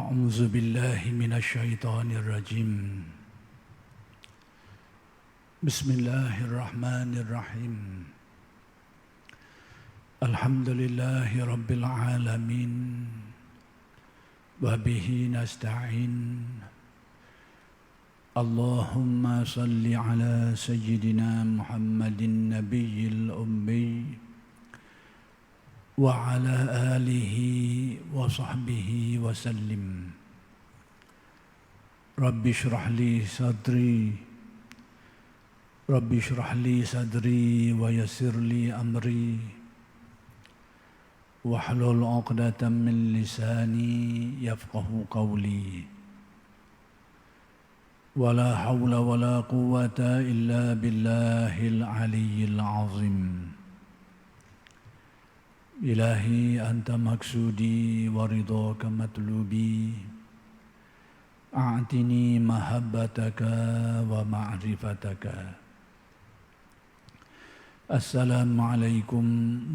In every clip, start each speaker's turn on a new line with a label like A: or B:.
A: أعوذ بالله من الشيطان الرجيم بسم الله الرحمن الرحيم الحمد لله رب العالمين وبه نستعين اللهم صل على سيدنا محمد النبي الأمي وعلى آله وصحبه وسلم رب اشرح لي صدري ويسر لي أمري واحلل عقدة من لساني يفقه قولي ولا حول ولا قوة إلا بالله العلي العظيم إلهي أنت مقصودي ورضاك مطلوبي أعطني محبتك ومعرفتك السلام عليكم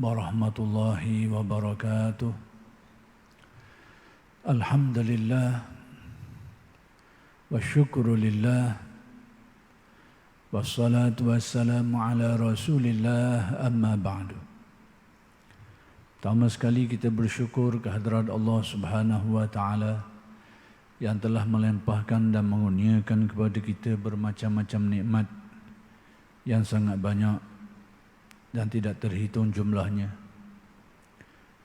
A: ورحمة الله وبركاته الحمد لله والشكر لله والصلاة والسلام على رسول الله أما بعد. Pertama sekali kita bersyukur kehadrat Allah Subhanahu wa taala yang telah melimpahkan dan mengurniakan kepada kita bermacam-macam nikmat yang sangat banyak dan tidak terhitung jumlahnya.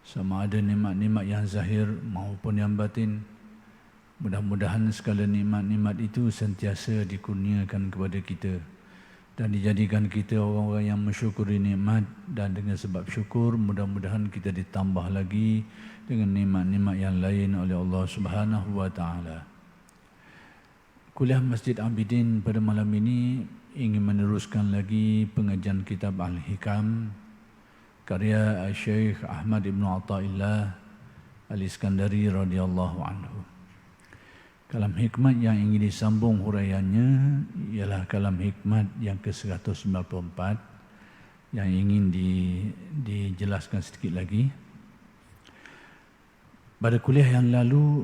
A: Sama ada nikmat-nikmat yang zahir maupun yang batin. Mudah-mudahan segala nikmat-nikmat itu sentiasa dikurniakan kepada kita dan dijadikan kita orang-orang yang mensyukuri nikmat, dan dengan sebab syukur mudah-mudahan kita ditambah lagi dengan nikmat-nikmat yang lain oleh Allah Subhanahu wa taala. Kuliah Masjid Abidin pada malam ini ingin meneruskan lagi pengajian kitab Al-Hikam karya Syekh Ahmad Ibn Athaillah Al-Iskandari radhiyallahu anhu. Kalam hikmat yang ingin disambung huraiannya ialah kalam hikmat yang ke-194 yang ingin dijelaskan sedikit lagi. Pada kuliah yang lalu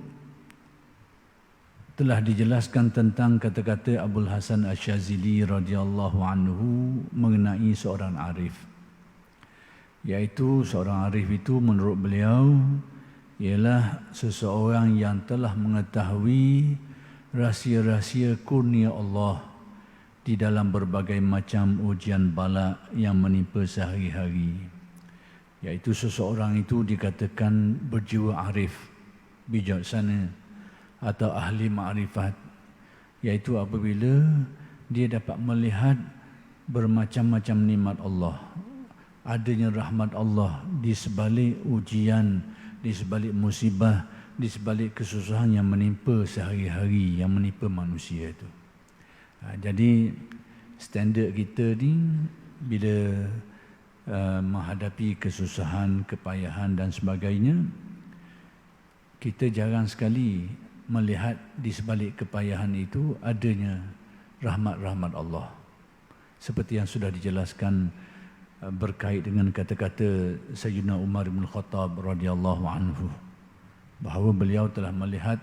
A: telah dijelaskan tentang kata-kata Abul Hasan Asy-Syadzili radhiyallahu anhu mengenai seorang arif. Iaitu seorang arif itu menurut beliau ialah seseorang yang telah mengetahui rahsia-rahsia kurnia Allah di dalam berbagai macam ujian bala yang menimpa sehari-hari. Iaitu seseorang itu dikatakan berjiwa arif, bijaksana atau ahli ma'rifat. Iaitu apabila dia dapat melihat bermacam-macam nikmat Allah, adanya rahmat Allah di sebalik ujian, di sebalik musibah, di sebalik kesusahan yang menimpa sehari-hari, yang menimpa manusia itu. Jadi standard kita ni bila menghadapi kesusahan, kepayahan dan sebagainya, kita jarang sekali melihat di sebalik kepayahan itu adanya rahmat-rahmat Allah. Seperti yang sudah dijelaskan berkait dengan kata-kata Sayyidina Umar bin Khattab radhiyallahu anhu, bahawa beliau telah melihat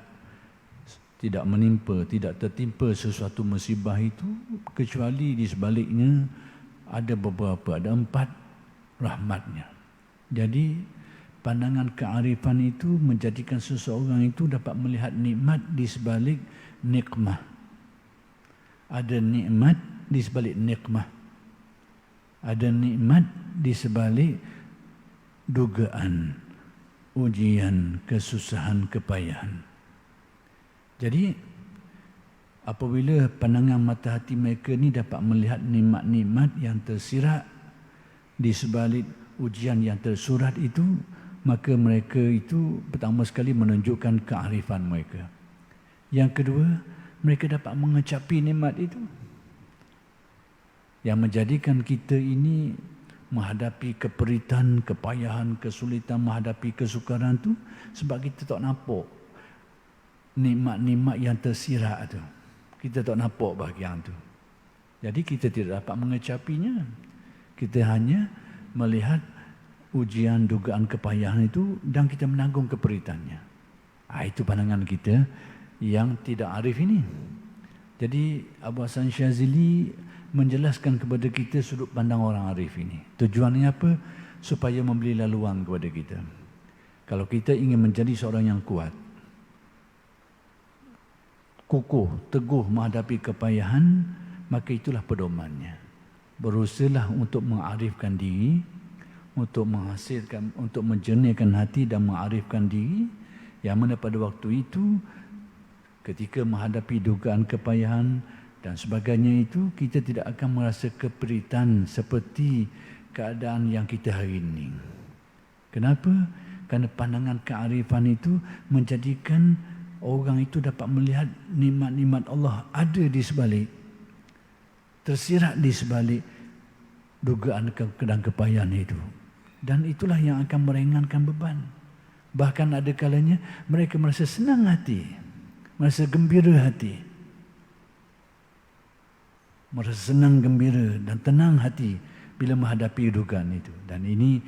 A: tidak tertimpa sesuatu musibah itu kecuali di sebaliknya ada beberapa, ada 4 rahmatnya. Jadi pandangan kearifan itu menjadikan seseorang itu dapat melihat nikmat di sebalik nikmah. Ada nikmat di sebalik nikmah. Ada nikmat di sebalik dugaan, ujian, kesusahan, kepayahan. Jadi apabila pandangan mata hati mereka ni dapat melihat nikmat-nikmat yang tersirat di sebalik ujian yang tersurat itu, maka mereka itu pertama sekali menunjukkan kearifan mereka. Yang kedua, mereka dapat mengecapi nikmat itu, yang menjadikan kita ini menghadapi keperitan, kepayahan, kesulitan, menghadapi kesukaran tu sebab kita tak nampak nikmat-nikmat yang tersirat tu. Kita tak nampak bahagian tu. Jadi kita tidak dapat mengecapinya. Kita hanya melihat ujian, dugaan, kepayahan itu dan kita menanggung keperitannya. Itu pandangan kita yang tidak arif ini. Jadi Abu Hasan Syazili menjelaskan kepada kita sudut pandang orang arif ini. Tujuannya apa? Supaya memberi laluan kepada kita. Kalau kita ingin menjadi seorang yang kuat, kukuh, teguh menghadapi kepayahan, maka itulah pedomannya. Berusahalah untuk mengarifkan diri, untuk menghasilkan, untuk menjernihkan hati dan mengarifkan diri, yang mana pada waktu itu ketika menghadapi dugaan kepayahan dan sebagainya itu, kita tidak akan merasa keperitan seperti keadaan yang kita hari ini. Kenapa? Kerana pandangan kearifan itu menjadikan orang itu dapat melihat nikmat-nikmat Allah ada di sebalik, tersirat di sebalik dugaan dan kepayahan itu. Dan itulah yang akan meringankan beban. Bahkan ada kalanya mereka merasa senang hati, merasa gembira hati, merasa senang, gembira dan tenang hati bila menghadapi dugaan itu. Dan ini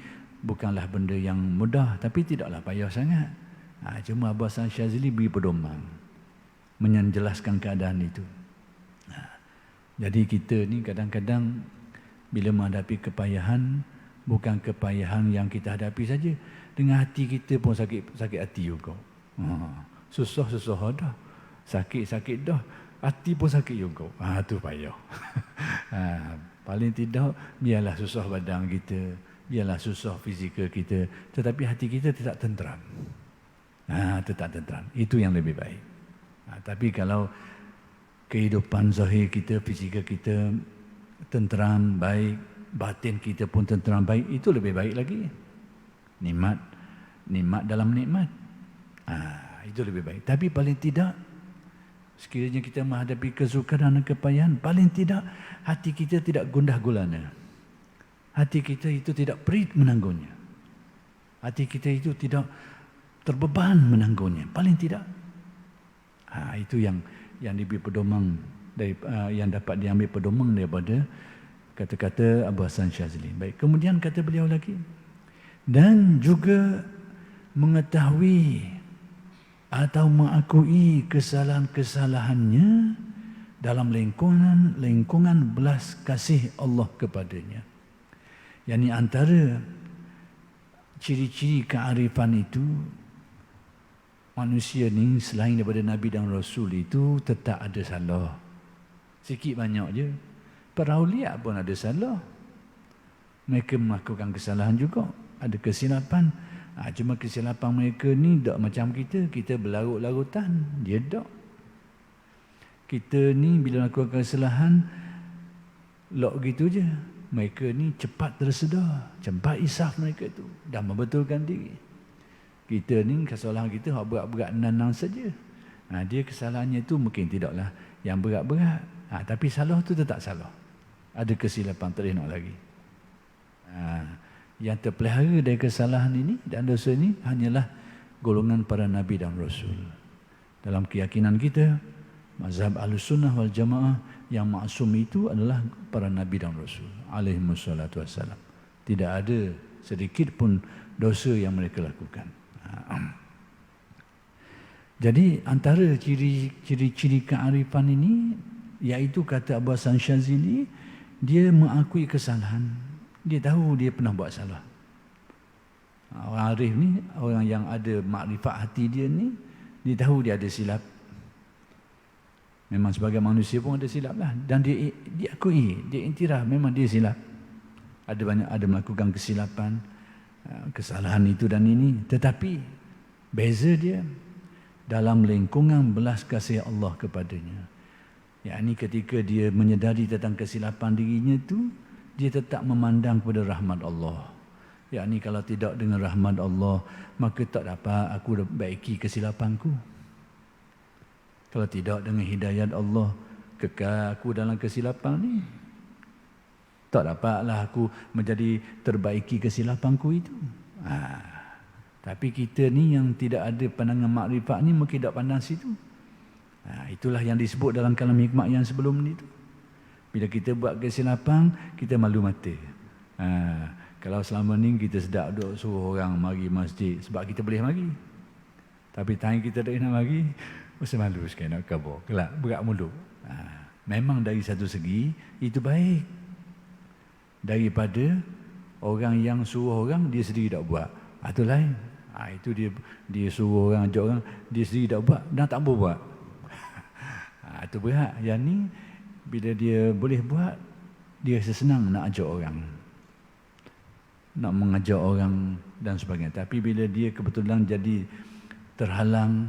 A: bukanlah benda yang mudah, tapi tidaklah payah sangat. Cuma Abu Hasan Syazili beri pedoman menjelaskan keadaan itu. Jadi kita ni kadang-kadang bila menghadapi kepayahan, bukan kepayahan yang kita hadapi saja, dengan hati kita pun sakit hati juga. Susah dah, sakit dah, hati pun sakit juga. Tu payah. Paling tidak biarlah susah badan kita, biarlah susah fizikal kita, tetapi hati kita tetap tenteram. Tetap tenteram. Itu yang lebih baik. Tapi kalau kehidupan zahir kita, fizikal kita tenteram baik, batin kita pun tenteram baik, itu lebih baik lagi. Nikmat dalam nikmat. Itu lebih baik. Tapi paling tidak, sekiranya kita menghadapi kesukaran dan kepayahan, paling tidak hati kita tidak gundah gulana. Hati kita itu tidak perit menanggungnya. Hati kita itu tidak terbeban menanggungnya. Paling tidak. Itu yang diberi pedoman dari, yang dapat diambil pedoman daripada kata-kata Abu Hasan Syazili. Baik, kemudian kata beliau lagi, dan juga mengetahui atau mengakui kesalahan-kesalahannya dalam lingkungan belas kasih Allah kepadanya. Yang antara ciri-ciri kearifan itu, manusia ni selain daripada Nabi dan Rasul itu tetap ada salah. Sikit banyak je. Para awliya pun ada salah. Mereka melakukan kesalahan juga. Ada kesilapan. Cuma kesilapan mereka ni tak macam kita. Kita berlarut-larutan. Dia tak. Kita ni bila melakukan kesalahan, lok gitu je. Mereka ni cepat tersedar. Cepat isaf mereka tu. Dan membetulkan diri. Kita ni kesalahan kita berat-berat nanang saja. Dia kesalahannya tu mungkin tidaklah yang berat-berat. Tapi salah tu tetap salah. Ada kesilapan, tak nak lagi. Yang terpelihara dari kesalahan ini dan dosa ini hanyalah golongan para Nabi dan Rasul. Dalam keyakinan kita, mazhab Ahlussunnah wal Jamaah, yang maksum itu adalah para Nabi dan Rasul alaihimussalatu wassalam. Tidak ada sedikit pun dosa yang mereka lakukan. Jadi antara ciri-ciri kearifan ini, iaitu kata Abu Hasan Syazili, dia mengakui kesalahan. Dia tahu dia pernah buat salah. Orang arif ni, orang yang ada makrifat hati dia ni, dia tahu dia ada silap. Memang sebagai manusia pun ada silap lah. Dan dia akui, dia intiraf memang dia silap. Ada melakukan kesilapan, kesalahan itu dan ini. Tetapi beza dia dalam lingkungan belas kasih Allah kepadanya. Yakni ketika dia menyedari tentang kesilapan dirinya itu, dia tetap memandang kepada rahmat Allah. Yakni kalau tidak dengan rahmat Allah, maka tak dapat aku baiki kesilapanku. Kalau tidak dengan hidayat Allah, kekal aku dalam kesilapan ni, tak dapatlah aku menjadi terbaiki kesilapanku itu. Tapi kita ni yang tidak ada pandangan makrifat ni, mungkin tak pandang situ. Itulah yang disebut dalam kalam hikmah yang sebelum ni tu. Bila kita buat kesilapan, kita malu mata. Kalau selama ni kita sedap duk suruh orang mari masjid sebab kita boleh mari. Tapi tangan kita tak nak bagi, mesti malu sekali nak kabur. Kelak, berat mulut. Memang dari satu segi, itu baik. Daripada orang yang suruh orang, dia sendiri tak buat. Itu lain. Itu dia suruh orang, ajak orang, dia sendiri tak buat, dan tak boleh buat. Itu berat. Yang ni, bila dia boleh buat, dia rasa senang nak ajak orang. Nak mengajak orang dan sebagainya. Tapi bila dia kebetulan jadi terhalang,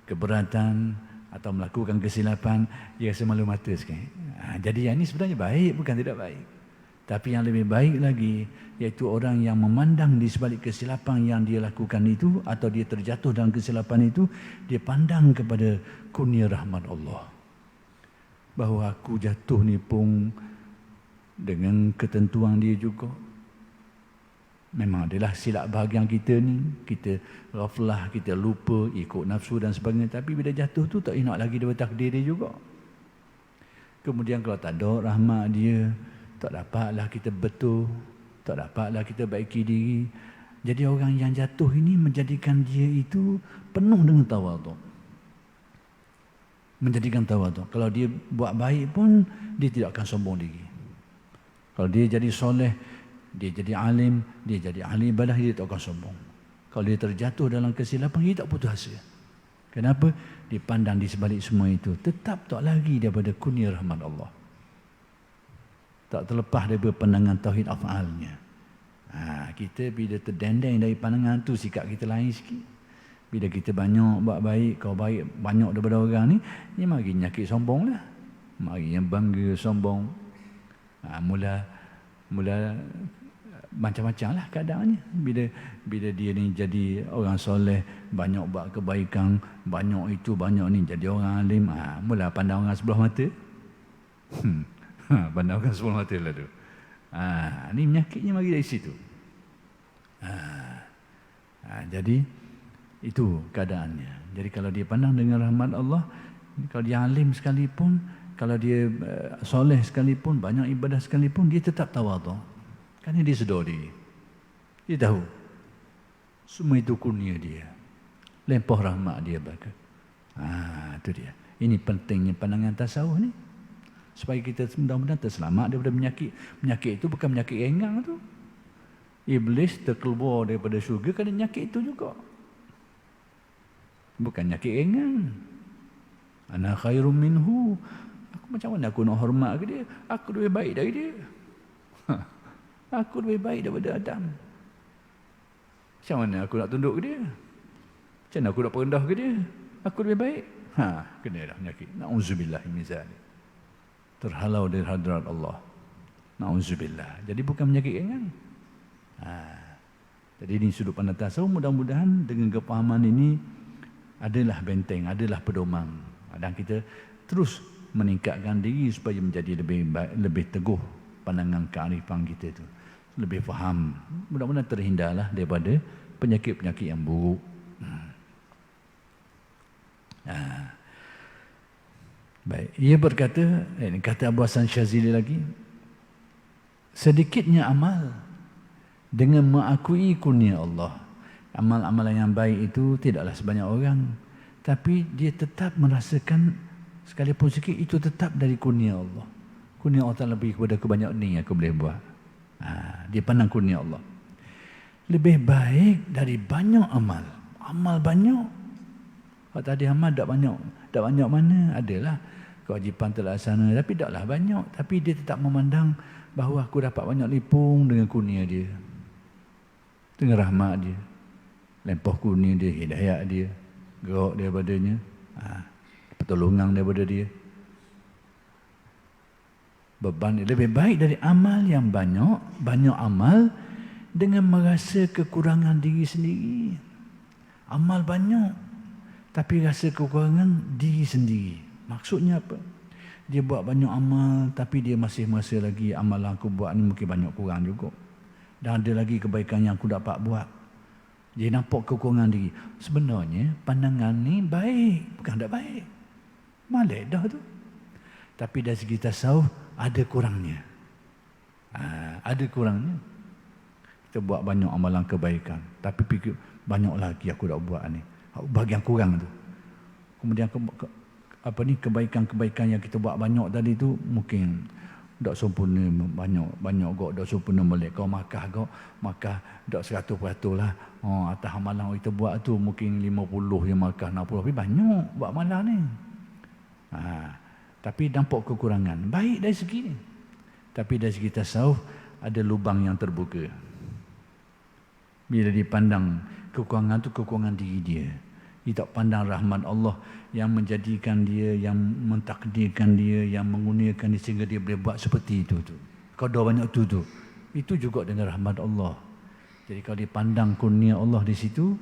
A: keberatan atau melakukan kesilapan, dia rasa malu mata sekali. Jadi yang ini sebenarnya baik, bukan tidak baik. Tapi yang lebih baik lagi, iaitu orang yang memandang di sebalik kesilapan yang dia lakukan itu, atau dia terjatuh dalam kesilapan itu, dia pandang kepada kurnia rahmat Allah. Bahawa aku jatuh ni pun dengan ketentuan dia juga. Memang adalah silap bahagian kita ni, kita ghaflah, kita lupa, ikut nafsu dan sebagainya. Tapi bila jatuh tu tak nak lagi daripada takdir dia juga. Kemudian kalau tak ada rahmat dia, tak dapatlah kita betul, tak dapatlah kita baiki diri. Jadi orang yang jatuh ini menjadikan dia itu penuh dengan tawaduk. Menjadikan tawaduk. Kalau dia buat baik pun, dia tidak akan sombong diri. Kalau dia jadi soleh, dia jadi alim, dia jadi ahli ibadah, dia tak akan sombong. Kalau dia terjatuh dalam kesilapan, dia tak putus asa. Kenapa? Dia pandang di sebalik semua itu, tetap tak lagi daripada kurnia rahmat Allah. Tak terlepas daripada pandangan tauhid af'alnya. Kita bila terdendeng dari pandangan tu, sikap kita lain sikit. Bila kita banyak buat baik, kau baik banyak daripada orang ni, dia mari nyakit sombong lah. Mari yang bangga sombong. Mula macam-macam lah keadaannya. Bila dia ni jadi orang soleh, banyak buat kebaikan, banyak itu, banyak ni, jadi orang alim, mula pandang orang sebelah mata. Pandang orang sebelah mata lah tu. Ni penyakitnya mari dari situ. Jadi itu keadaannya. Jadi kalau dia pandang dengan rahmat Allah, kalau dia alim sekalipun, kalau dia soleh sekalipun, banyak ibadah sekalipun, dia tetap tawaduk. Kerana dia sedar diri. Dia tahu semua itu kurnia dia, limpah rahmat dia belaka. Itu dia. Ini pentingnya pandangan tasawuf ni, supaya kita mudah-mudahan terselamat daripada penyakit. Penyakit itu bukan penyakit ringan tu. Iblis terkeluar daripada syurga kerana penyakit itu juga. Bukan penyakit ringan. Ana khairum minhu. Aku macam mana aku nak hormat ke dia? Aku lebih baik dari dia. Aku lebih baik daripada Adam. Macam mana aku nak tunduk ke dia? Macam mana aku nak perendah ke dia? Aku lebih baik. Kena dah penyakit. Na'udzubillah min zalik. Terhalau dari hadrat Allah. Na'udzubillah. Jadi bukan penyakit ringan. Jadi ini sudut pandang tasawuf. Mudah-mudahan dengan kepahaman ini adalah benteng, adalah pedoman. Dan kita terus meningkatkan diri supaya menjadi lebih baik, lebih teguh pandangan kearifan kita itu. Lebih faham. Mudah-mudahan terhindarlah daripada penyakit-penyakit yang buruk. Baik. Ia berkata, ini kata Abu Hasan Syazili lagi, sedikitnya amal dengan mengakui kurnia Allah. Amal-amalan yang baik itu tidaklah sebanyak orang, tapi dia tetap merasakan sekalipun sikit itu tetap dari kurnia Allah. Kurnia Allah lebih kepada kebanyakan ni aku boleh buat. Dia pandang kurnia Allah. Lebih baik dari banyak amal. Amal banyak. Kalau tadi amal tak banyak. Tak banyak mana? Adalah kewajipan terlaksana, tapi taklah banyak. Tapi dia tetap memandang bahawa aku dapat banyak lipung dengan kurnia dia, dengan rahmat dia, lempah kurnia dia, hidayah dia, gerak daripadanya, pertolongan daripada dia. Beban lebih baik dari amal yang banyak, banyak amal dengan merasa kekurangan diri sendiri. Amal banyak, tapi rasa kekurangan diri sendiri. Maksudnya apa? Dia buat banyak amal, tapi dia masih merasa lagi amal yang aku buat ni mungkin banyak kurang juga. Dan ada lagi kebaikan yang aku dapat buat. Dia nampak kekurangan diri. Sebenarnya pandangan ni baik, bukan tak baik. Malik dah tu. Tapi dari segi tasawuf ada kurangnya. Ada kurangnya. Kita buat banyak amalan kebaikan, tapi fikir banyak lagi aku dah buat ni. bahagian kurang tu. Kemudian kebaikan-kebaikan yang kita buat banyak tadi tu mungkin dak sempurna banyak gok dak sempurna molek kau makah dak 100% lah. Atas amalan kita buat tu mungkin 50 yang makah 60 tapi banyak buat amalan ni. Tapi nampak kekurangan. Baik dari segi ni. Tapi dari segi tasawuf ada lubang yang terbuka. Bila dipandang kekurangan tu kekurangan diri dia. Dia tak pandang rahmat Allah yang menjadikan dia, yang mentakdirkan dia, yang menggunakan dia sehingga dia boleh buat seperti itu tu. Qada banyak tu. Itu juga dengan rahmat Allah. Jadi kalau dipandang kurnia Allah di situ,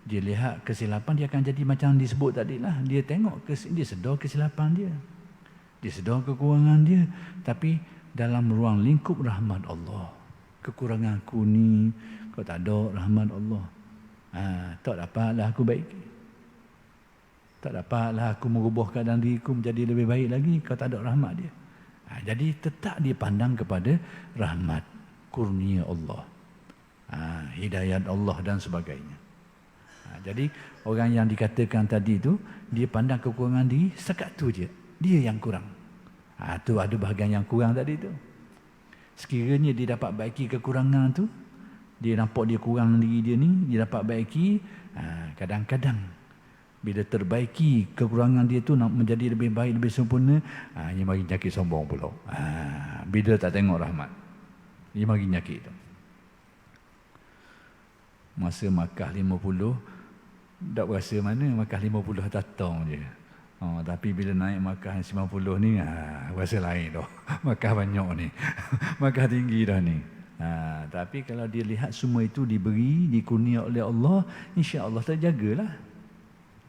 A: dia lihat kesilapan, dia akan jadi macam disebut tadi lah. Dia tengok, dia sedar kesilapan dia. Dia sedar kekurangan dia. Tapi dalam ruang lingkup rahmat Allah. Kekurangan aku ni, kau tak ada rahmat Allah. Tak dapatlah aku baik. Tak dapatlah aku merubah keadaan diriku menjadi lebih baik lagi. Kau tak ada rahmat dia. Jadi tetap dia pandang kepada rahmat, kurnia Allah. Hidayat Allah dan sebagainya. Jadi orang yang dikatakan tadi tu, dia pandang kekurangan diri, sekat tu je. Dia yang kurang. Tu ada bahagian yang kurang tadi tu. Sekiranya dia dapat baiki kekurangan tu, dia nampak dia kurang diri dia ni, dia dapat baiki, kadang-kadang bila terbaiki kekurangan dia tu nak menjadi lebih baik, lebih sempurna, dia mari nyakit sombong pula. Bila tak tengok rahmat, dia mari nyakit tu. Masa Makkah 50, tak berasa mana Makkah 50 datang je. Tapi bila naik Makkah 90 ni, rasa lain dah. Makkah banyak ni. Makkah tinggi dah ni. Tapi kalau dia lihat semua itu diberi, dikurnia oleh Allah, insya-Allah terjagalah.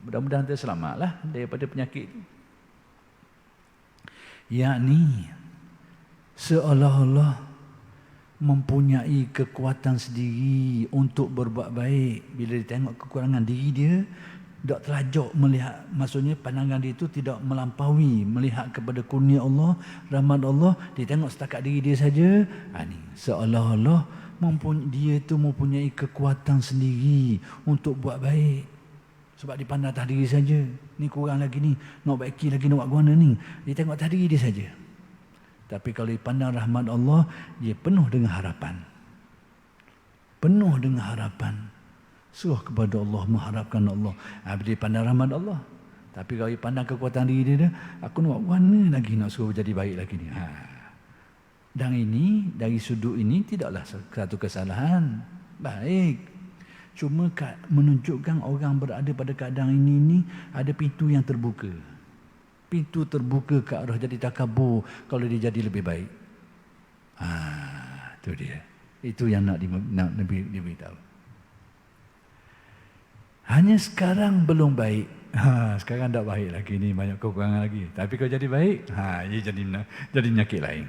A: Mudah-mudahan terselamatlah daripada penyakit itu. Yakni seolah-olah mempunyai kekuatan sendiri untuk berbuat baik. Bila dia tengok kekurangan diri dia, tak terajak melihat, maksudnya pandangan dia itu tidak melampaui melihat kepada kurnia Allah, rahmat Allah. Dia tengok setakat diri dia saja. Ni seolah-olah dia itu mempunyai kekuatan sendiri untuk buat baik. Sebab dia pandang atas diri saja. Ni kurang lagi ni, nak baiki lagi, nak buat guna ni. Dia tengok atas diri dia saja. Tapi kalau dipandang rahmat Allah, dia penuh dengan harapan. Penuh dengan harapan. Suruh kepada Allah, mengharapkan Allah. Bila dipandang rahmat Allah. Tapi kalau dipandang kekuatan diri dia, aku nak buat mana lagi nak suruh jadi baik lagi ni. Dan ini, dari sudut ini tidaklah satu kesalahan. Baik. Cuma menunjukkan orang berada pada keadaan ini ada pintu yang terbuka. Pintu terbuka ke arah jadi takabur kalau dia jadi lebih baik. Itu dia. Itu yang nak diberitahu. Hanya sekarang belum baik. Sekarang tak baik lagi ni, banyak kekurangan lagi. Tapi kalau jadi baik, ia jadi penyakit lain.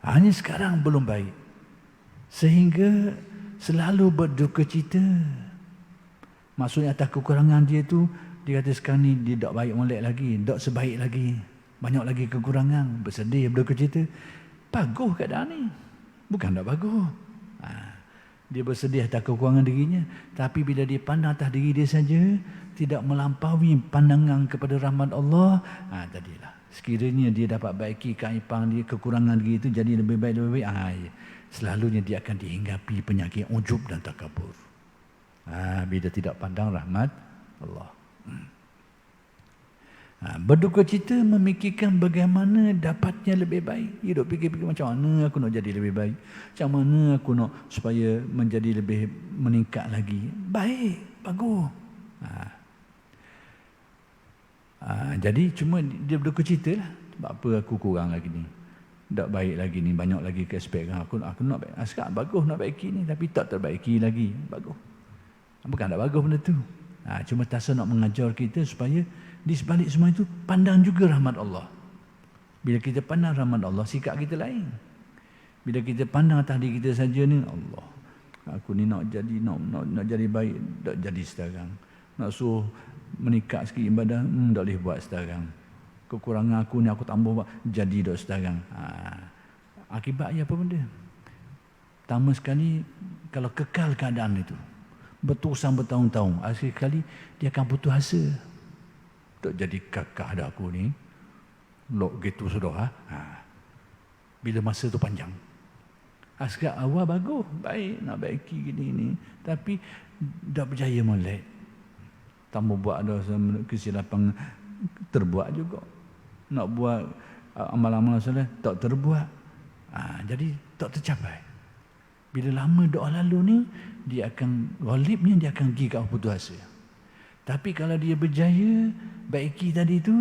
A: Hanya sekarang belum baik. Sehingga selalu berduka cita. Maksudnya atas kekurangan dia tu, dia kata sekarang ni dia tak baik molek lagi, tak sebaik lagi, banyak lagi kekurangan, bersedih, berduka cita. Bagus keadaan ni, bukan tak bagus. Dia bersedih atas kekurangan dirinya, tapi bila dia pandang atas diri dia saja, tidak melampaui pandangan kepada rahmat Allah, tadilah sekiranya dia dapat baiki keaiban dia, kekurangan diri itu jadi lebih baik, selalunya dia akan dihinggapi penyakit ujub dan takabur. Bila tidak pandang rahmat Allah. Berduka cita memikirkan bagaimana dapatnya lebih baik. Dia duk fikir-fikir macam mana aku nak jadi lebih baik. Macam mana aku nak supaya menjadi lebih meningkat lagi. Baik, bagus. Jadi cuma dia berduka cita lah. Sebab apa aku kurang lagi ni. Tak baik lagi ni, banyak lagi keaspekan aku nak baik. Sekarang bagus nak baiki ni, tapi tak terbaiki lagi. Bagus. Bukan tak bagus benda tu. Cuma Tasa nak mengajar kita supaya di sebalik semua itu pandang juga rahmat Allah. Bila kita pandang rahmat Allah, sikap kita lain. Bila kita pandang atas diri kita saja ni, Allah, aku ni nak jadi baik, tak jadi sekarang. Nak suruh meningkat sikit ibadah, tak boleh buat sekarang. Kekurangan aku ni aku tambah buat, jadi dah sekarang. Akibatnya apa benda? Pertama sekali, kalau kekal keadaan itu, berterusan bertahun-tahun. Akhir kali dia akan putus asa. Tak jadi kakak dah aku ni. Lok gitu sudah. Bila masa tu panjang. Asal awal bagus, baik, nak baiki gini ni. Tapi dah berjaya molek. Tambah buat ada kesilapan terbuat juga. Nak buat amal-amal soleh tak terbuat. Jadi tak tercapai. Bila lama doa lalu ni, dia akan ghalibnya dia akan pergi ke putus asa. Tapi kalau dia berjaya baiki tadi tu,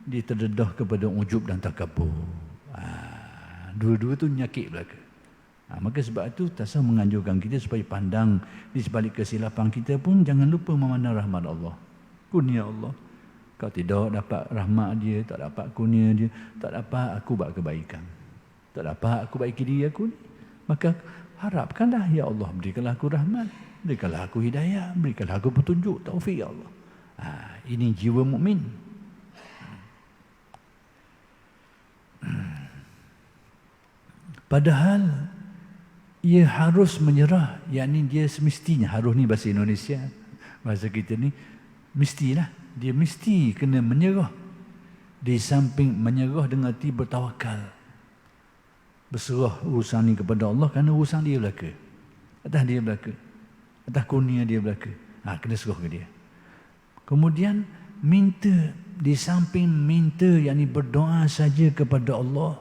A: dia terdedah kepada ujub dan takabur. Dua-dua tu nyakit belaka. Maka sebab itu Tasawuf menganjurkan kita supaya pandang di sebalik kesilapan kita pun jangan lupa memandang rahmat Allah, kurnia Allah. Kalau tidak dapat rahmat dia, tak dapat kurnia dia, tak dapat aku buat kebaikan, tak dapat aku baiki diri aku ni, maka harapkanlah, ya Allah berikanlah aku rahmat, berikanlah aku hidayah, berikanlah aku petunjuk, taufik ya Allah. Ini jiwa mukmin. Padahal ia harus menyerah, yakni dia semestinya, harus ni bahasa Indonesia, bahasa kita ni mestilah, dia mesti kena menyerah. Di samping menyerah dengan arti bertawakal, berserah urusan ni kepada Allah, kerana urusan dia belaka, atas dia belaka, atas kurnia dia belaka. Kena serah ke dia. Kemudian minta, di samping minta yakni berdoa saja kepada Allah,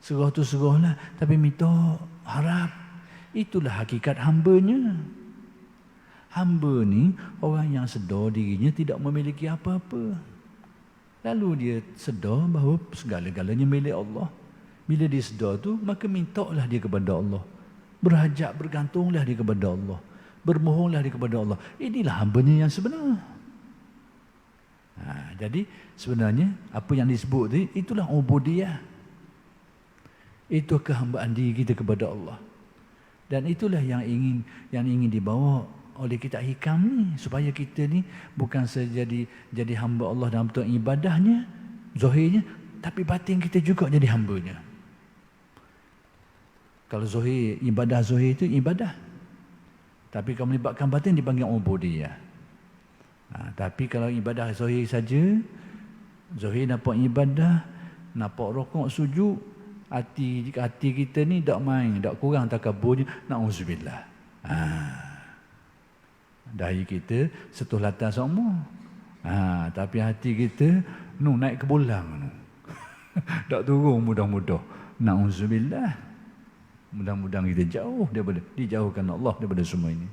A: serah tu serahlah, tapi minta, harap. Itulah hakikat hambanya. Hamba ni orang yang sedar dirinya tidak memiliki apa-apa. Lalu dia sedar bahawa segala-galanya milik Allah. Bila dia sedar tu, maka mintalah dia kepada Allah. Berhajat, bergantunglah dia kepada Allah. Bermohonlah dia kepada Allah. Inilah hambanya yang sebenar. Jadi sebenarnya apa yang disebut tadi, itulah ubudiyah. Itu kehambaan diri kita kepada Allah. Dan itulah yang ingin dibawa oleh kitab hikam ni, supaya kita ni bukan saja jadi hamba Allah dalam bentuk ibadahnya, zahirnya, tapi batin kita juga jadi hambanya. Kalau zahir, ibadah zahir itu ibadah. Tapi kalau melibatkan batin dipanggil ubudiyah. Tapi kalau ibadah zahir saja, zahir nampak ibadah, nampak rokok, sujud, hati kita ni tak main, tak kurang takaburnya, na'udzubillah. Dahi kita setuh latar semua. Tapi hati kita naik ke bulang. Tak turun mudah-mudah. Na'udzubillah. Mudah-mudahan kita jauh daripada, dijauhkan Allah daripada semua ini.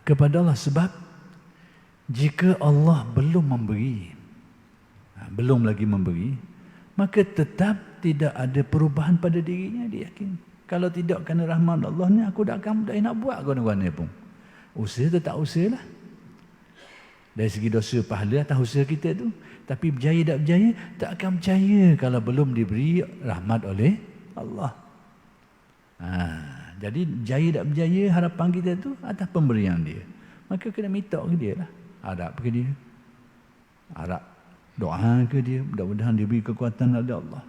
A: Kepada Allah, sebab jika Allah belum memberi, belum lagi memberi, maka tetap tidak ada perubahan pada dirinya. Dia yakin, kalau tidak kerana rahmat Allah ni, aku tak akan nak buat guna-guna pun. Usaha tetap usaha lah. Dari segi dosa pahala atas usaha kita tu. Tapi berjaya tak berjaya, tak akan berjaya kalau belum diberi rahmat oleh Allah. Jadi berjaya tak berjaya, harapan kita tu atas pemberian dia. Maka kena minta ke dia lah. Harap ke dia, harap doa ke dia, mudah-mudahan dia beri kekuatan oleh Allah.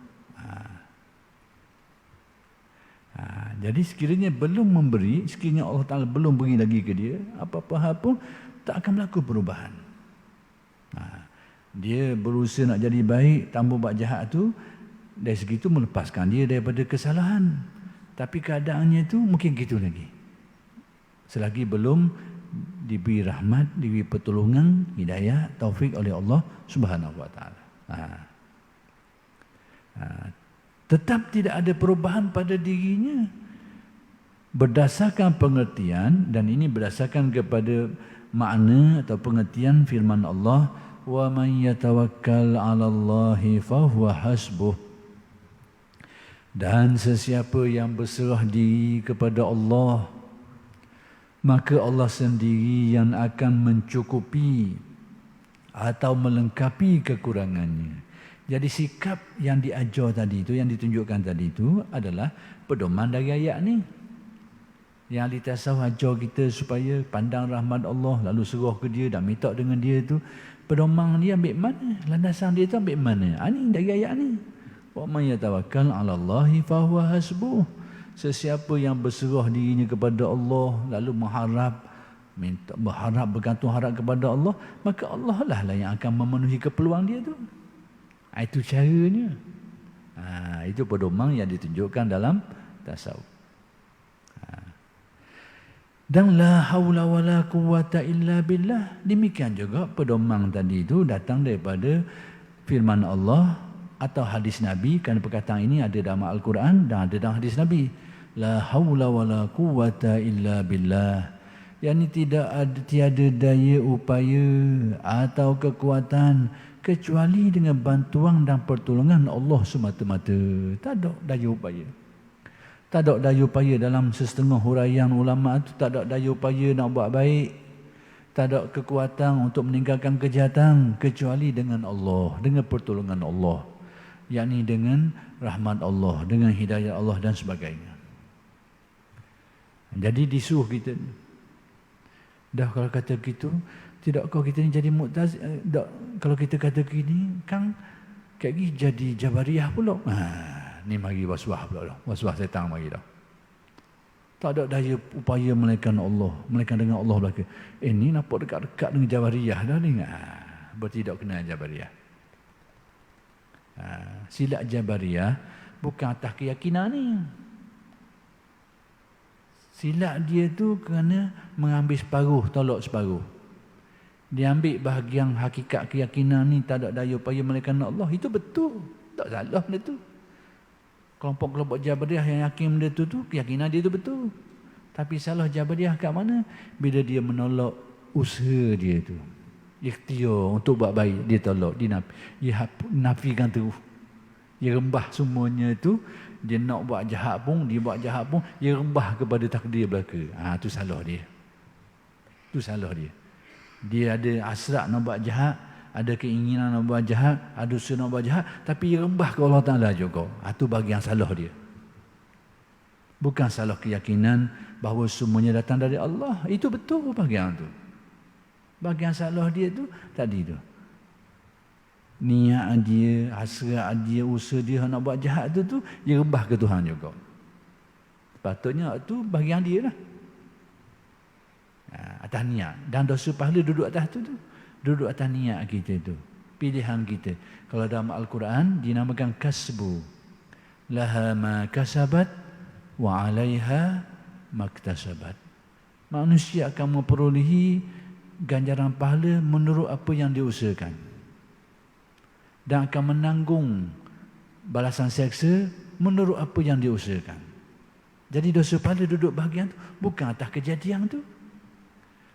A: Jadi sekiranya belum memberi, sekiranya Allah Ta'ala belum beri lagi ke dia apa-apa hal pun, tak akan berlaku perubahan. Dia berusaha nak jadi baik, tambah buat jahat tu, dari segitu melepaskan dia daripada kesalahan. Tapi keadaannya tu mungkin gitu lagi, selagi belum diberi rahmat, diberi pertolongan, hidayah, taufik oleh Allah Subhanahu wa taala. Tetap tidak ada perubahan pada dirinya. Berdasarkan pengertian, dan ini berdasarkan kepada makna atau pengertian firman Allah, wa man yatawakkal 'ala Allahi fahuwa hasbuh. Dan sesiapa yang berserah diri kepada Allah, maka Allah sendiri yang akan mencukupi atau melengkapi kekurangannya. Jadi sikap yang diajar tadi itu, yang ditunjukkan tadi itu adalah pedoman dari ayat ni. Yang ahli tasawuf ajar kita supaya pandang rahmat Allah, lalu serah ke dia dan minta dengan dia itu. Pedoman dia ambil mana? Landasan dia tu ambil mana? Ini dari ayat ni. Wa may yatawakkal 'ala Allahi fa huwa hasbuh. Sesiapa yang berserah dirinya kepada Allah lalu berharap bergantung harap kepada Allah, maka Allah lah yang akan memenuhi keperluan dia tu. Itu caranya. Itu pedoman yang ditunjukkan dalam tasawuf. Dan la haula wala quwwata illa billah. Demikian juga pedoman tadi itu datang daripada firman Allah atau hadis Nabi, kerana perkataan ini ada dalam Al-Quran dan ada dalam hadis Nabi. La haula wala quwwata illa billah. Yang tiada daya upaya atau kekuatan kecuali dengan bantuan dan pertolongan Allah semata-mata. Tak ada daya upaya. Tak ada daya upaya dalam setengah huraian ulama itu, tak ada daya upaya nak buat baik. Tak ada kekuatan untuk meninggalkan kejahatan kecuali dengan Allah, dengan pertolongan Allah. Yakni dengan rahmat Allah, dengan hidayah Allah dan sebagainya. Jadi disuruh kita. Dah kalau kata gitu, tidakkah kita ni jadi mu'tazil? Kalau kita kata gini, kan kayak gini jadi Jabariyah pula. Ni mari waswah pula dah. Waswah setan mari dah. Tak ada daya upaya melainkan Allah, melainkan dengan Allah belaka. Ni nampak dekat-dekat dengan Jabariyah dah ni. Bertidak kena Jabariyah. Silap Jabariyah bukan atas keyakinan ni. Silap dia tu kerana mengambil separuh, tolak separuh. Dia ambil bahagian hakikat keyakinan ni tak ada daya upaya melainkan Allah. Itu betul. Tak salah benda tu. Kelompok-kelompok Jabariyah yang yakin benda tu keyakinan dia tu betul. Tapi salah Jabariyah kat mana? Bila dia menolak usaha dia tu. Ikhtiar untuk buat baik, dia tolak, dia nafikan terus. Dia rembah semuanya tu. Dia nak buat jahat pun, dia buat jahat pun, dia rembah kepada takdir belaka. Tu salah dia. Tu salah dia. Dia ada hasrat nak buat jahat, ada keinginan nak buat jahat, ada usaha nak buat jahat, tapi dia rembah ke Allah Ta'ala juga. Tu bahagian salah dia. Bukan salah keyakinan bahawa semuanya datang dari Allah. Itu betul bahagian tu. Bahagian salah dia tu tadi tu. Niat dia, hasrat dia, usaha dia nak buat jahat tu dia rembah ke Tuhan juga. Patutnya tu bahagian dia lah. Atas niat. Dan dosa pahala duduk atas tu. Duduk atas niat kita tu. Pilihan kita. Kalau dalam Al-Quran dinamakan kasbu. Laha ma kasabat wa alaiha maktasabat. Manusia akan memperolehi ganjaran pahala menurut apa yang dia usahakan. Dan akan menanggung balasan seksa menurut apa yang dia usahakan. Jadi dosa pahala duduk bahagian tu bukan atas kejadian tu.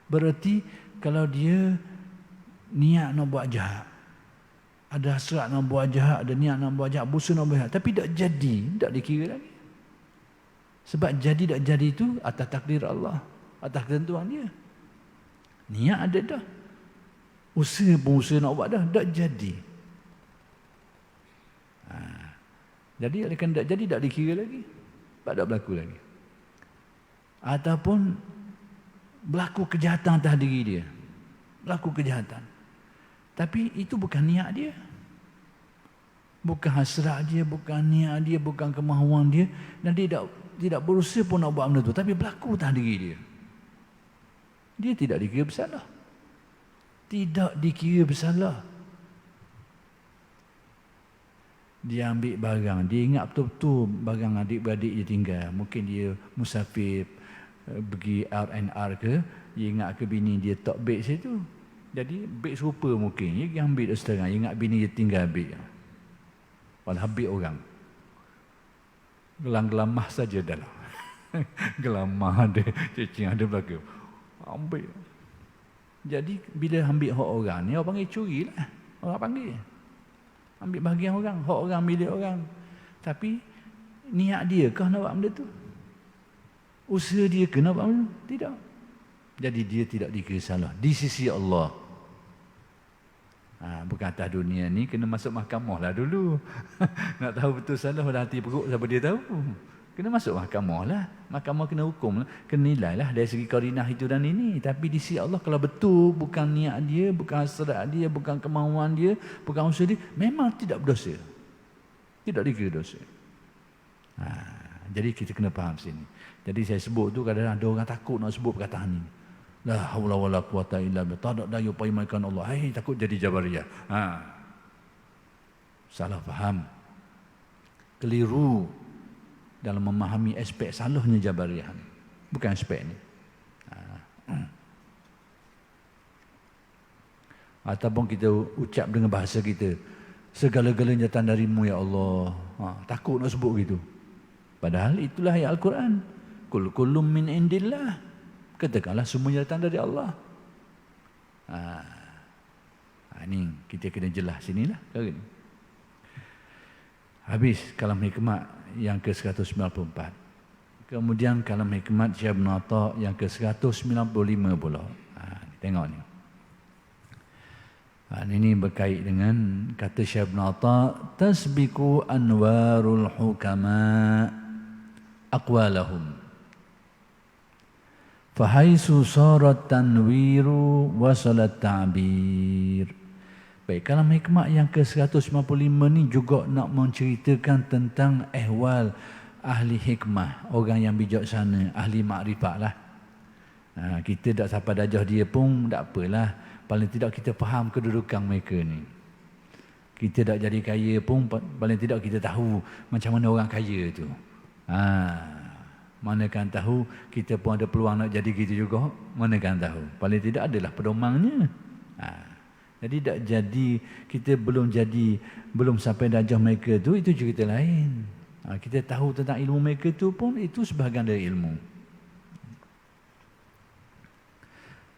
A: Berarti kalau dia niat nak buat jahat, ada hasrat nak buat jahat, ada niat nak buat jahat, berusaha nak buat jahat, tapi tak jadi, tak dikira lagi. Sebab jadi tak jadi itu atas takdir Allah, atas ketentuan dia. Niat ada dah, usaha pun usaha nak buat dah, tak jadi. Jadi akan tak jadi, tak dikira lagi, tak berlaku lagi. Ataupun berlaku kejahatan atas diri dia, berlaku kejahatan, tapi itu bukan niat dia, bukan hasrat dia, bukan niat dia, bukan kemahuan dia, dan dia tidak berusaha pun nak buat benda tu, tapi berlaku atas diri dia. Dia tidak dikira bersalah. Tidak dikira bersalah. Dia ambil barang, dia ingat betul-betul barang adik-beradik dia tinggal. Mungkin dia musafir, pergi R&R ke, dia ingat ke bini dia tak beg situ. Jadi beg serupa mungkin, dia ambil seterang, dia ingat bini dia tinggal beg. Walau habis orang. Gelang-gelamah saja dalam. Gelamah ada, cacing ada belakang. Ambil. Jadi bila ambil hak orang ni, orang panggil curi lah. Orang panggil. Ambil bahagian orang, hak orang, milik orang. Tapi niat dia kah nak buat benda tu? Usaha dia ke nak buat benda tu? Tidak. Jadi dia tidak dikira salah di sisi Allah. Bukan atas dunia ni kena masuk mahkamah lah dulu. Nak tahu betul salah pada hati perut siapa dia tahu. Kena masuk mahkamah lah. Mahkamah kena hukum lah. Kena nilai lah dari segi qarinah itu dan ini. Tapi di sisi Allah kalau betul bukan niat dia, bukan hasrat dia, bukan kemahuan dia, bukan usaha dia, memang tidak berdosa. tidak dikira dosa. Jadi kita kena faham sini. Jadi saya sebut tu kadang-kadang ada orang takut nak sebut perkataan ni. La haula wala quwata illa billah. Tak ada daya upaya melainkan Allah. Takut jadi Jabariyah. Salah faham. Keliru dalam memahami aspek salahnya Jabariyah ni. Bukan aspek ni. Ataupun kita ucap dengan bahasa kita, segala-galanya datang darimu ya Allah. Takut nak sebut gitu. Padahal itulah ayat Al-Quran. Kullum min indillah. Katakanlah semuanya datang dari Allah. Ini kita kena jelas sinilah. Habis kalam hikmat yang ke-194. Kemudian kalam hikmat Syekh Ibn Atta yang ke-195 pula. Tengok ni. Ini berkait dengan kata Syekh Ibn Atta, tasbiku anwarul hukama aqwalahum. Fahaisu sarat tanwiru wasalat ta'bir. Baik, kalam hikmat yang ke-155 ni juga nak menceritakan tentang ehwal ahli hikmah, orang yang bijaksana, ahli makrifat lah. Kita tak sampai darjah dia pun tak apalah. Paling tidak kita faham kedudukan mereka ni. Kita tak jadi kaya pun paling tidak kita tahu macam mana orang kaya tu. Manakan tahu kita pun ada peluang nak jadi gitu juga. Manakan tahu. Paling tidak adalah pedomannya. Jadi tak jadi, kita belum sampai darjah mereka tu, itu cerita lain. Kita tahu tentang ilmu mereka tu pun itu sebahagian dari ilmu.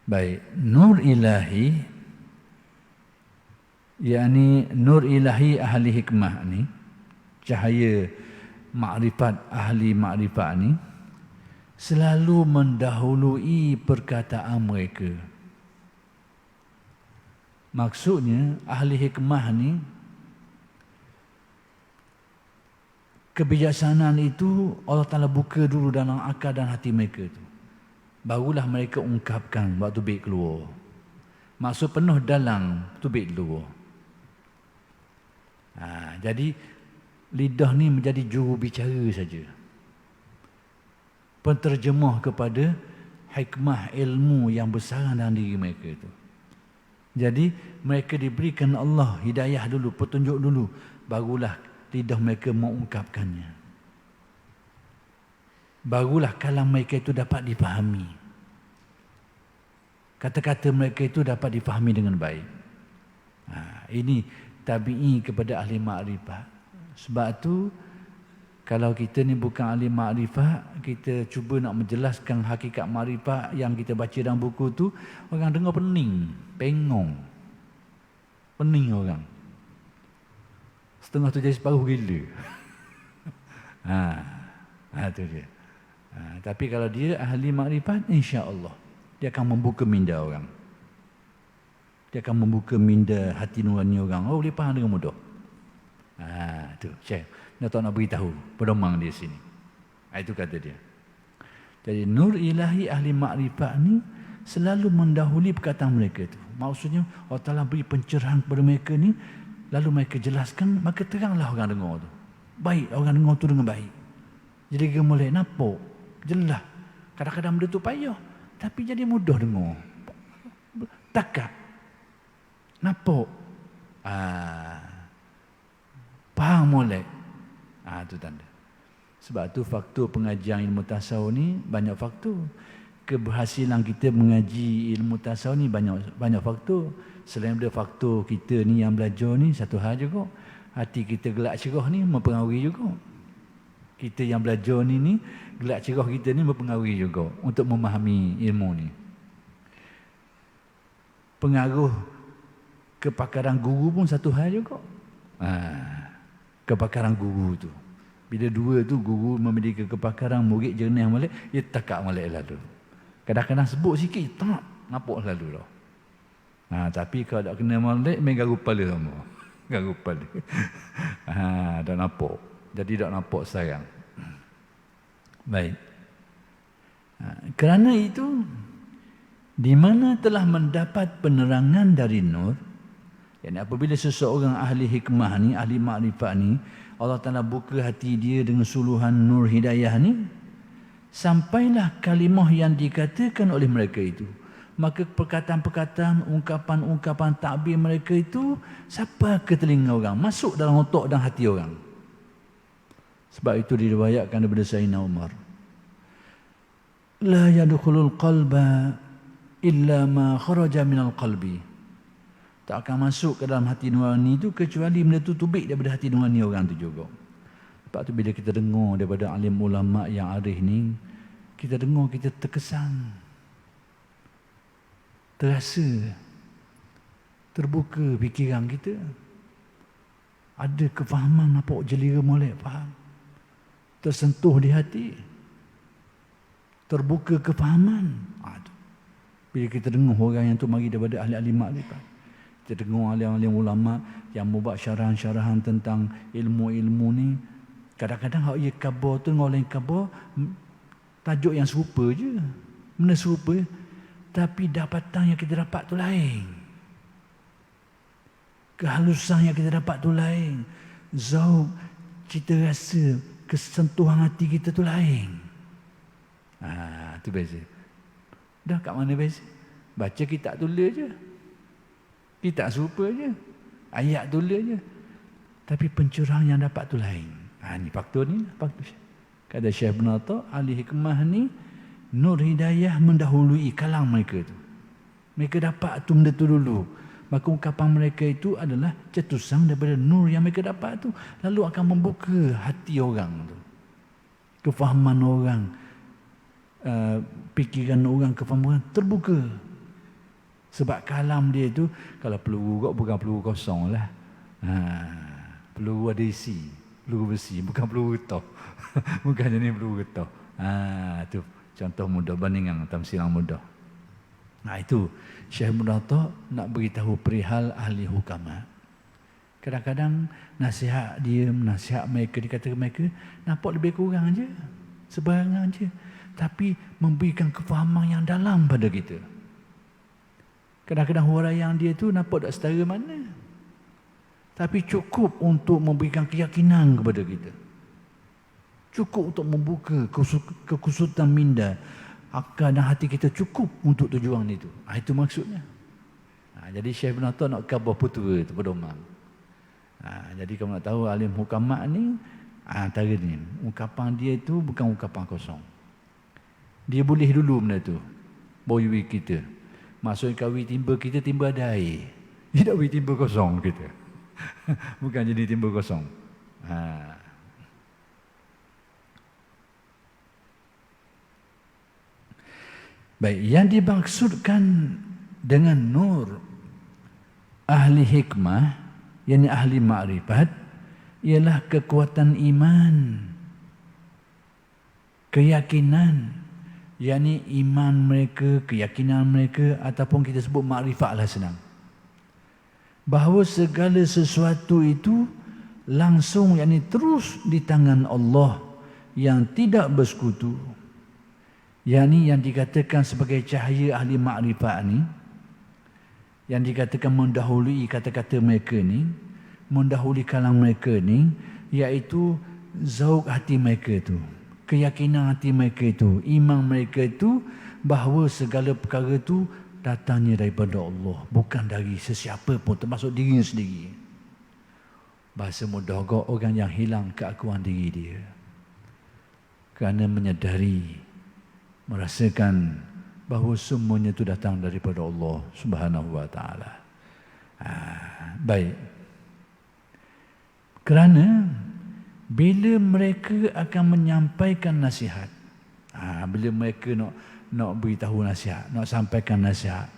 A: Baik, nur ilahi, yakni nur ilahi ahli hikmah ni, cahaya makrifat ahli makrifat ni selalu mendahului perkataan mereka. Maksudnya ahli hikmah ni, kebijaksanaan itu Allah Ta'ala buka dulu dalam akal dan hati mereka tu. Barulah mereka ungkapkan waktu baik keluar. Maksud penuh dalam tu baik keluar. Jadi lidah ni menjadi juru bicara saja. Penterjemah kepada hikmah ilmu yang besar dalam diri mereka itu. Jadi mereka diberikan Allah hidayah dulu, petunjuk dulu, barulah lidah mereka mengungkapkannya. Barulah kalam mereka itu dapat dipahami. Kata-kata mereka itu dapat dipahami dengan baik. Ini tabi'i kepada ahli makrifat. Sebab tu kalau kita ni bukan ahli makrifat, kita cuba nak menjelaskan hakikat makrifat yang kita baca dalam buku tu, orang dengar pening, pengong. Pening orang. Setengah tu jadi separuh gila. Tu dia. Tapi kalau dia ahli makrifat, insya-Allah dia akan membuka minda orang. Dia akan membuka minda hati nurani orang. Oh, boleh faham dengan mudah. Tu, Syekh. Dia tak nak beritahu pedomang dia sini. Itu kata dia. Jadi nur ilahi ahli makrifat ni selalu mendahului perkataan mereka tu. Maksudnya Allah Ta'ala beri pencerahan kepada mereka ni, lalu mereka jelaskan, maka teranglah orang dengar tu. Baik, orang dengar tu dengan baik. Jadi dia mulai nampak, jelas. Kadang-kadang benda tu payah, tapi jadi mudah dengar. Takak. Nampak. Faham molek. Itu tanda. Sebab tu faktor pengajian ilmu tasawuf ni banyak faktor. Keberhasilan kita mengaji ilmu tasawuf ni banyak faktor. Selain daripada faktor kita ni yang belajar ni satu hal juga. Hati kita gelak cerah ni mempengaruhi juga. Kita yang belajar ni gelak cerah kita ni mempengaruhi juga untuk memahami ilmu ni. Pengaruh kepakaran guru pun satu hal juga. Kepakaran guru tu. Bila dua tu guru memiliki kepakaran, murid jernih molek, dia takak molek lalu. Kadang-kadang sebut sikit, tak nampak lalu dah. Tapi kalau tak kena molek, main garu kepala semua. Garu kepala. Tak nampak. Jadi tak nampak sayang. Baik. Kerana itu, di mana telah mendapat penerangan dari nur, yani apabila seseorang ahli hikmah ni, ahli makrifat ni, Allah Ta'ala buka hati dia dengan suluhan nur hidayah ni, sampailah kalimah yang dikatakan oleh mereka itu. Maka perkataan-perkataan, ungkapan-ungkapan takbir mereka itu sampai ke telinga orang, masuk dalam otak dan hati orang. Sebab itu diriwayatkan daripada Sayyidina Umar, la yadkhulul qalba illa ma kharaja minal qalbi. Tak akan masuk ke dalam hati nurani itu kecuali benda itu tubik daripada hati nurani orang itu juga. Sebab tu bila kita dengar daripada alim ulama yang arif ni, kita dengar kita terkesan, terasa, terbuka fikiran kita. Ada kefahaman apa jelira molek faham. Tersentuh di hati. Terbuka kefahaman. Bila kita dengar orang yang tu mari daripada ahli-ahli makrifat. Kita dengar alim-alim ulama yang membuat syarahan-syarahan tentang ilmu-ilmu ni. Kadang-kadang hak ia khabar tu dengan orang khabar tajuk yang serupa je. Benda serupa. Tapi dapatan yang kita dapat tu lain. Kehalusan yang kita dapat tu lain. Zauq, cita rasa, kesentuhan hati kita tu lain. Tu beza. Dah kat mana beza? Baca kitab tulis je. Kitab serupa je. Ayat tulis je. Tapi pencerahan yang dapat tu lain. Ni faktor ni. Faktor. Kata Syekh Ibn Atta, ahli hikmah ni, nur hidayah mendahului kalam mereka tu. Mereka dapat tu benda tu dulu. Maka ungkapan mereka itu adalah cetusan daripada nur yang mereka dapat tu. Lalu akan membuka hati orang tu. Kefahaman orang. Fikiran orang, kefahaman orang terbuka. Sebab kalam dia tu, kalau peluru kok bukan peluru kosong lah. Peluru ada isi. Peluru besi, bukan peluru getah. Bukan jenis peluru getah. Tu contoh mudah bandingan tamsilan mudah. Itu Syekh Mudatta nak beritahu perihal ahli hukama. Kadang-kadang nasihat dia, nasihat mereka, dikatakan mereka nampak lebih kurang je, sebarangan je, tapi memberikan kefahaman yang dalam pada kita. Kadang-kadang huraian dia tu nampak tak setara mana, tapi cukup untuk memberikan keyakinan kepada kita. Cukup untuk membuka kekusutan minda, akal dan hati kita cukup untuk tujuan itu. Itu maksudnya. Jadi Syekh Ibn Atta nak khabar putera itu pedoman. Jadi kamu nak tahu alim hukama ni, antara ni, ungkapan dia itu bukan ungkapan kosong. Dia boleh dulu benda tu. Boyui kita. Maksudnya kawi timba kita, timba ada air. Dia tak boleh timba kosong kita. Bukan jadi timba kosong. Baik, yang dimaksudkan dengan nur ahli hikmah, yakni ahli makrifat, ialah kekuatan iman, keyakinan, yakni iman mereka, keyakinan mereka, ataupun kita sebut makrifat lah senang. Bahawa segala sesuatu itu langsung, yakni terus di tangan Allah yang tidak bersekutu. Yakni yang dikatakan sebagai cahaya ahli makrifat ni, yang dikatakan mendahului kata-kata mereka ni, mendahului kalam mereka ni, iaitu zauq hati mereka tu, keyakinan hati mereka itu, iman mereka itu, bahawa segala perkara itu datangnya daripada Allah, bukan dari sesiapa pun, termasuk dirinya sendiri. Bahasa mudah, orang yang hilang keakuan diri dia kerana menyedari, merasakan bahawa semuanya itu datang daripada Allah Subhanahu wa taala. Baik. Kerana bila mereka akan menyampaikan nasihat, bila mereka nak beritahu nasihat, nak sampaikan nasihat,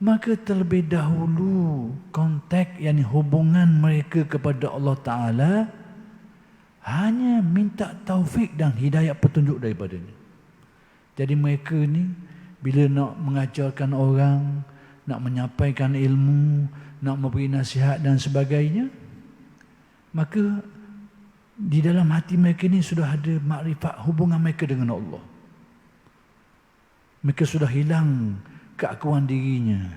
A: maka terlebih dahulu kontak, yakni hubungan mereka kepada Allah Ta'ala hanya minta taufik dan hidayah petunjuk daripadanya. Jadi mereka ni bila nak mengajarkan orang, nak menyampaikan ilmu, nak memberi nasihat dan sebagainya, maka di dalam hati mereka ni sudah ada makrifat hubungan mereka dengan Allah. Mereka sudah hilang keakuan dirinya.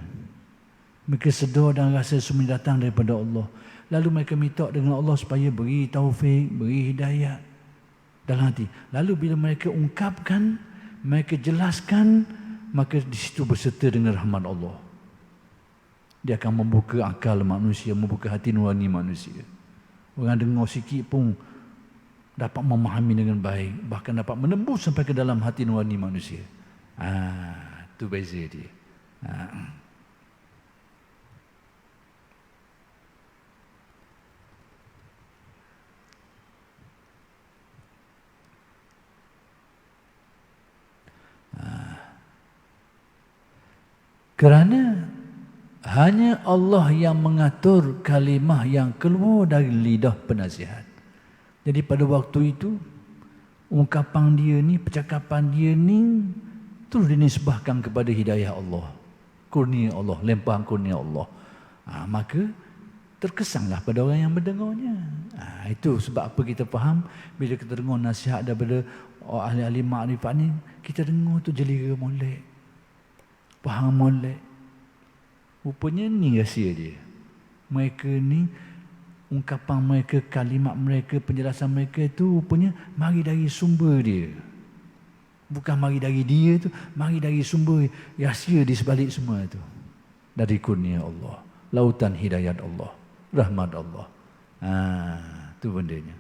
A: Mereka sedar dan rasa semua datang daripada Allah. Lalu mereka minta dengan Allah supaya beri taufik, beri hidayah dalam hati. Lalu bila mereka ungkapkan, mereka jelaskan, maka di situ berserta dengan rahmat Allah. Dia akan membuka akal manusia, membuka hati nurani manusia. Orang dengar sikit pun dapat memahami dengan baik, bahkan dapat menembus sampai ke dalam hati nurani manusia. Tu beza dia. Kerana hanya Allah yang mengatur kalimah yang keluar dari lidah penasihat. Jadi pada waktu itu, ungkapan dia ni, percakapan dia ni terus dinisbahkan kepada hidayah Allah, kurnia Allah, limpahan kurnia Allah. Maka terkesanlah pada orang yang mendengarnya. Itu sebab apa kita faham bila kita dengar nasihat daripada ahli-ahli makrifat ni, kita dengar tu jelira molek, faham molek. Rupanya ni rahsia dia. Mereka ni, ungkapan mereka, kalimat mereka, penjelasan mereka itu rupanya mari dari sumber dia. Bukan mari dari dia tu, mari dari sumber rahsia di sebalik semua itu. Dari kurnia Allah, lautan hidayat Allah, rahmat Allah. Tu bendanya.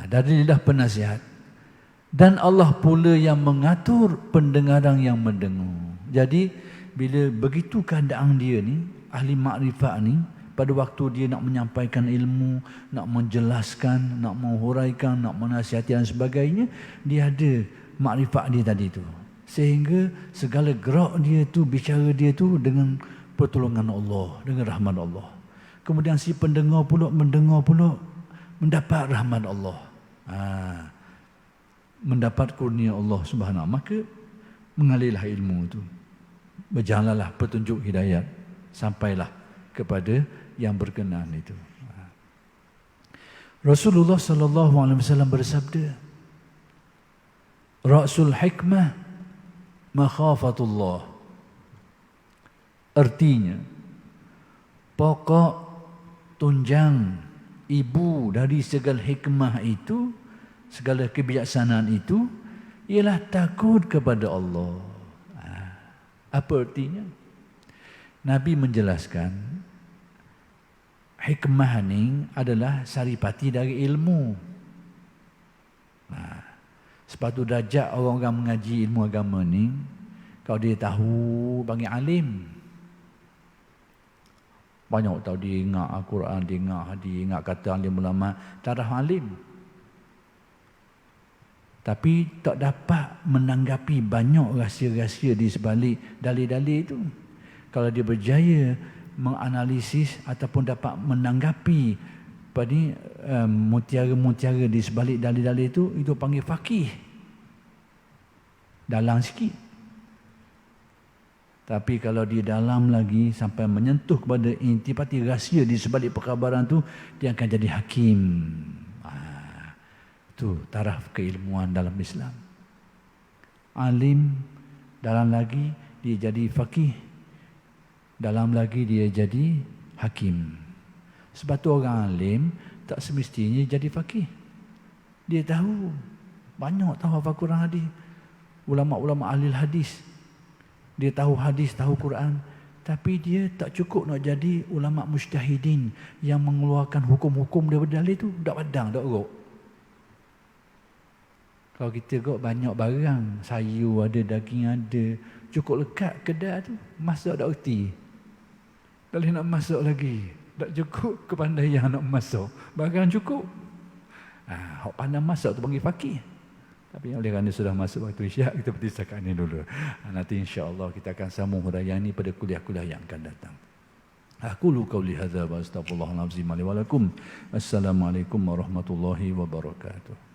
A: Dari lidah penasihat. Dan Allah pula yang mengatur pendengaran yang mendengar. Jadi bila begitu keadaan dia ni, ahli makrifat ni, pada waktu dia nak menyampaikan ilmu, nak menjelaskan, nak menghuraikan, nak menasihati dan sebagainya, dia ada makrifat dia tadi tu. Sehingga segala gerak dia tu, bicara dia tu dengan pertolongan Allah, dengan rahmat Allah. Kemudian si pendengar pula mendengar pula, mendapat rahmat Allah, mendapat kurnia Allah Subhanahu. Maka mengalirlah ilmu itu, berjalanlah petunjuk hidayat, sampailah kepada yang berkenan itu. Rasulullah sallallahu alaihi wasallam bersabda, Ra'sul hikmah makhafatullah. Artinya, pokok tunjang ibu dari segala hikmah itu, segala kebijaksanaan itu, ialah takut kepada Allah. Apa artinya? Nabi menjelaskan, hikmah ni adalah saripati dari ilmu. Sebab tu darjat orang-orang mengaji ilmu agama ni, kalau dia tahu panggil alim. Banyak tahu dia ingat Al-Quran, dia ingat hadis, ingat kata alim ulama, taraf alim. Tapi tak dapat menanggapi banyak rahsia-rahsia di sebalik dalil-dalil itu. Kalau dia berjaya menganalisis ataupun dapat menanggapi pada mutiara-mutiara di sebalik dalil-dalil itu panggil faqih. Dalam sikit. Tapi kalau dia dalam lagi sampai menyentuh kepada intipati rahsia di sebalik perkabaran tu, dia akan jadi hakim. Itu taraf keilmuan dalam Islam. Alim, dalam lagi dia jadi faqih, dalam lagi dia jadi hakim. Sebab tu orang alim tak semestinya jadi faqih. Dia tahu, banyak tahu hafal Quran hadis. Ulama-ulama ahli hadis, dia tahu hadis, tahu Quran, tapi dia tak cukup nak jadi ulama mujtahidin yang mengeluarkan hukum-hukum daripada dalil itu. Tak padang, tak rok. Kalau kita rok banyak barang, sayur ada, daging ada, cukup lekat kedai tu, masak tak erti. Tak boleh nak masak lagi, tak cukup kepandaian nak masak. Barang cukup. Hak pandai masak tu panggil faqih. Tapi oleh kerana sudah masuk waktu isyak, kita berhenti setakat ini dulu. Nanti insya-Allah kita akan sambung huraian ini pada kuliah-kuliah yang akan datang. Aqulu qauli hadza wa astaghfirullahal azim li wa lakum. Assalamualaikum warahmatullahi wabarakatuh.